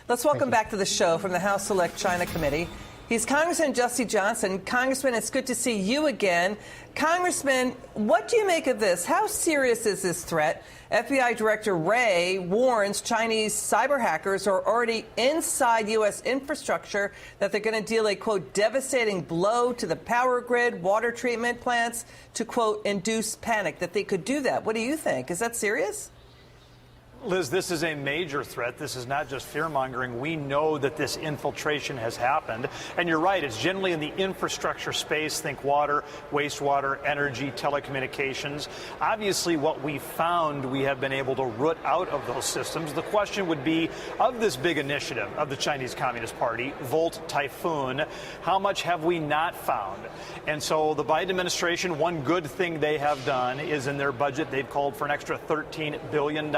Let's welcome back to the show from the House Select China Committee. He's Congressman Jesse Johnson. Congressman, it's good to see you again. Congressman, what do you make of this? How serious is this threat? FBI Director Wray warns Chinese cyber hackers are already inside U.S. infrastructure, that they're going to deal a, quote, devastating blow to the power grid, water treatment plants, to, quote, induce panic, that they could do that. What do you think? Is that serious? Liz, this is a major threat. This is not just fear-mongering. We know that this infiltration has happened. And you're right, it's generally in the infrastructure space. Think water, wastewater, energy, telecommunications. Obviously, what we found, we have been able to root out of those systems. The question would be, of this big initiative of the Chinese Communist Party, Volt Typhoon, how much have we not found? And so the Biden administration, one good thing they have done is in their budget, they've called for an extra $13 billion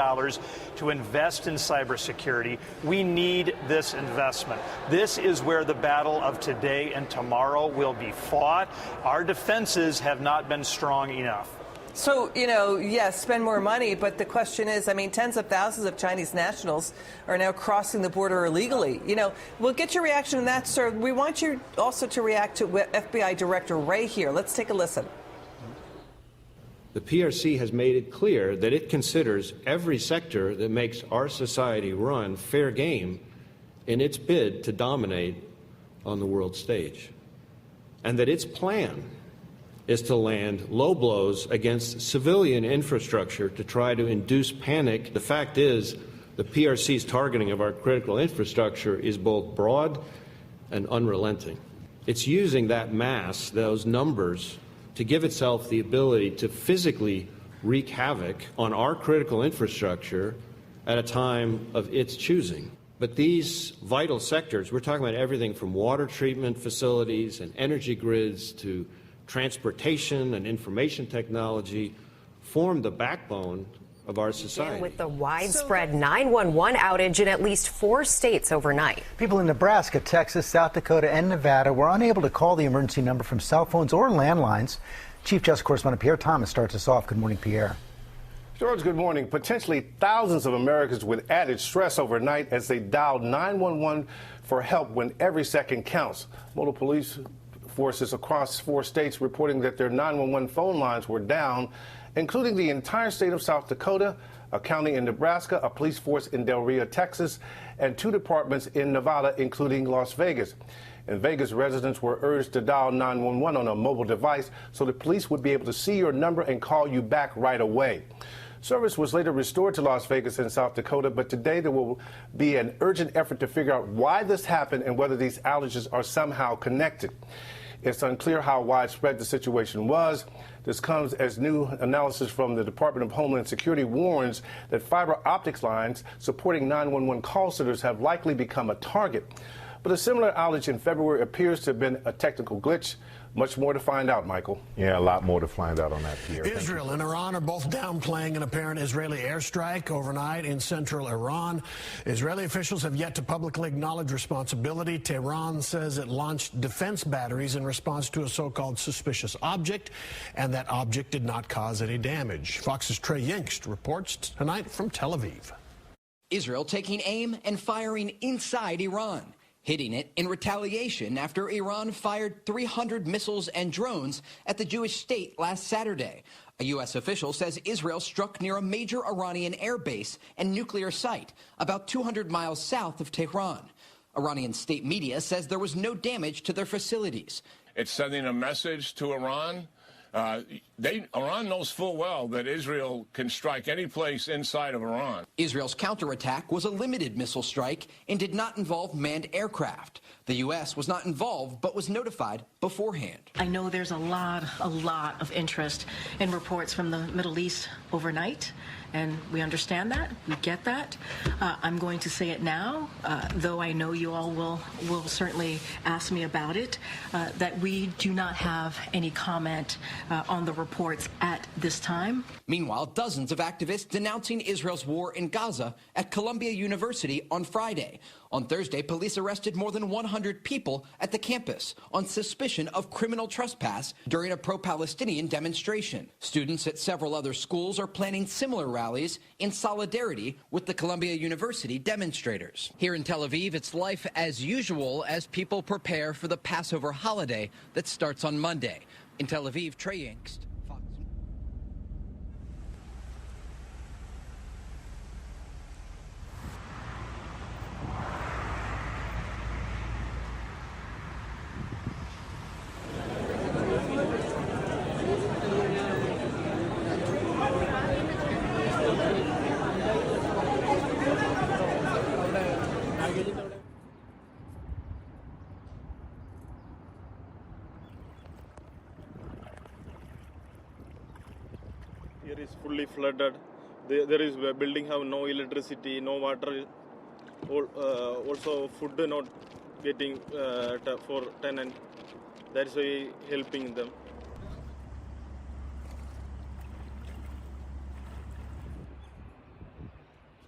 to invest in cybersecurity. We need this investment. This is where the battle of today and tomorrow will be fought. Our defenses have not been strong enough. So, you know, yes, spend more money, but the question is, I mean, tens of thousands of Chinese nationals are now crossing the border illegally. You know, we'll get your reaction to that, sir. We want you also to react to FBI Director Wray here. Let's take a listen. The PRC has made it clear that it considers every sector that makes our society run fair game in its bid to dominate on the world stage, and that its plan is to land low blows against civilian infrastructure to try to induce panic. The fact is, the PRC's targeting of our critical infrastructure is both broad and unrelenting. It's using that mass, those numbers, to give itself the ability to physically wreak havoc on our critical infrastructure at a time of its choosing. But these vital sectors, we're talking about everything from water treatment facilities and energy grids to transportation and information technology, form the backbone of our society. With the widespread 911 outage in at least 4 states overnight. People in Nebraska, Texas, South Dakota, and Nevada were unable to call the emergency number from cell phones or landlines. Chief Justice Correspondent Pierre Thomas starts us off. Good morning, Pierre. George, good morning. Potentially thousands of Americans with added stress overnight as they dialed 911 for help when every second counts. Multiple police forces across 4 states reporting that their 911 phone lines were down, including the entire state of South Dakota, a county in Nebraska, a police force in Del Rio, Texas, and 2 departments in Nevada, including Las Vegas. In Vegas, residents were urged to dial 911 on a mobile device so the police would be able to see your number and call you back right away. Service was later restored to Las Vegas and South Dakota, but today there will be an urgent effort to figure out why this happened and whether these outages are somehow connected. It's unclear how widespread the situation was. This comes as new analysis from the Department of Homeland Security warns that fiber optics lines supporting 911 call centers have likely become a target. But a similar outage in February appears to have been a technical glitch. Much more to find out, Michael. Yeah, a lot more to find out on that, Pierre. Israel and Iran are both downplaying an apparent Israeli airstrike overnight in central Iran. Israeli officials have yet to publicly acknowledge responsibility. Tehran says it launched defense batteries in response to a so-called suspicious object, and that object did not cause any damage. Fox's Trey Yingst reports tonight from Tel Aviv. Israel taking aim and firing inside Iran, hitting it in retaliation after Iran fired 300 missiles and drones at the Jewish state last Saturday. A U.S. official says Israel struck near a major Iranian air base and nuclear site about 200 miles south of Tehran. Iranian state media says there was no damage to their facilities. It's sending a message to Iran. Iran knows full well that Israel can strike any place inside of Iran. Israel's counterattack was a limited missile strike and did not involve manned aircraft. The U.S. was not involved but was notified beforehand. I know there's a lot of interest in reports from the Middle East overnight, and we understand that. We get that. I'm going to say it now, though I know you all will certainly ask me about it, that we do not have any comment on the reports at this time. Meanwhile, dozens of activists denouncing Israel's war in Gaza at Columbia University on Friday. On Thursday, police arrested more than 100 people at the campus on suspicion of criminal trespass during a pro-Palestinian demonstration. Students at several other schools are planning similar rallies in solidarity with the Columbia University demonstrators. Here in Tel Aviv, it's life as usual as people prepare for the Passover holiday that starts on Monday. In Tel Aviv, Trey Yingst. Here is fully flooded. There is a building have no electricity, no water. Also food not getting for tenant. That's why helping them.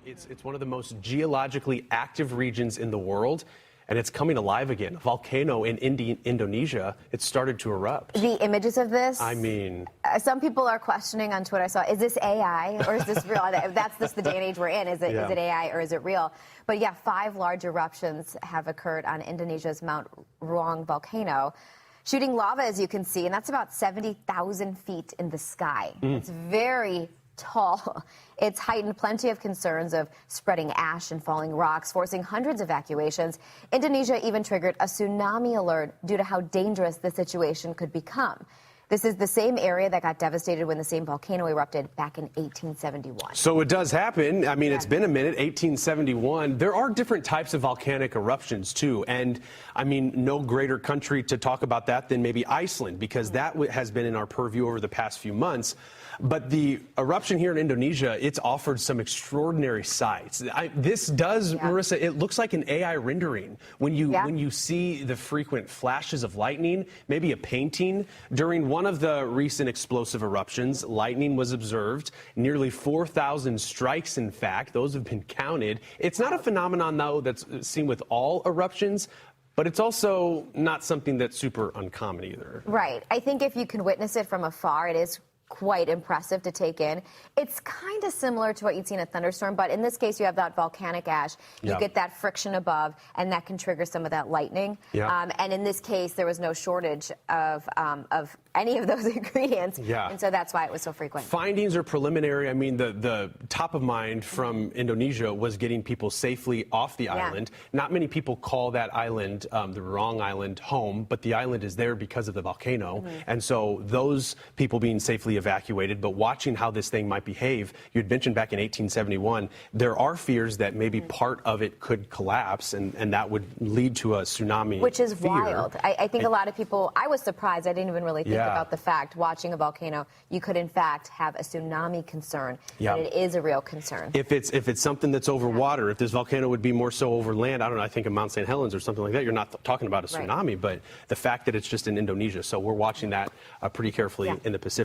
It's one of the most geologically active regions in the world, and it's coming alive again. A volcano in Indonesia, it started to erupt. The images of this, I mean, some people are questioning on Twitter. I saw, is this AI or is this real? That's just the day and age we're in. Is it AI or is it real? But yeah, 5 large eruptions have occurred on Indonesia's Mount Ruang volcano, shooting lava, as you can see, and that's about 70,000 feet in the sky. It's very tall. It's heightened plenty of concerns of spreading ash and falling rocks, forcing hundreds of evacuations. Indonesia even triggered a tsunami alert due to how dangerous the situation could become. This is the same area that got devastated when the same volcano erupted back in 1871. So it does happen. I mean, it's been a minute, 1871. There are different types of volcanic eruptions, too. And, I mean, no greater country to talk about that than maybe Iceland, because that has been in our purview over the past few months. But the eruption here in Indonesia, it's offered some extraordinary sights. This does, Marissa, it looks like an AI rendering. When you see the frequent flashes of lightning, maybe a painting. During one of the recent explosive eruptions, lightning was observed. Nearly 4,000 strikes, in fact. Those have been counted. It's not a phenomenon, though, that's seen with all eruptions. But it's also not something that's super uncommon either. Right. I think if you can witness it from afar, it is quite impressive to take in. It's kind of similar to what you'd see in a thunderstorm, but in this case, you have that volcanic ash. You get that friction above, and that can trigger some of that lightning. And in this case, there was no shortage of any of those ingredients. And so that's why it was so frequent. Findings are preliminary. I mean, the top of mind from Indonesia was getting people safely off the island. Not many people call that island, the Ruang Island, home, but the island is there because of the volcano. And so those people being safely evacuated, but watching how this thing might behave. You had mentioned back in 1871, there are fears that maybe part of it could collapse, and that would lead to a tsunami. Which is wild. I think a lot of people, I was surprised. I didn't even really think about the fact, watching a volcano, you could in fact have a tsunami concern. And it is a real concern. If it's something that's over water, if this volcano would be more so over land, I don't know, I think of Mount St. Helens or something like that, you're not talking about a tsunami, but the fact that it's just in Indonesia. So we're watching that pretty carefully in the Pacific.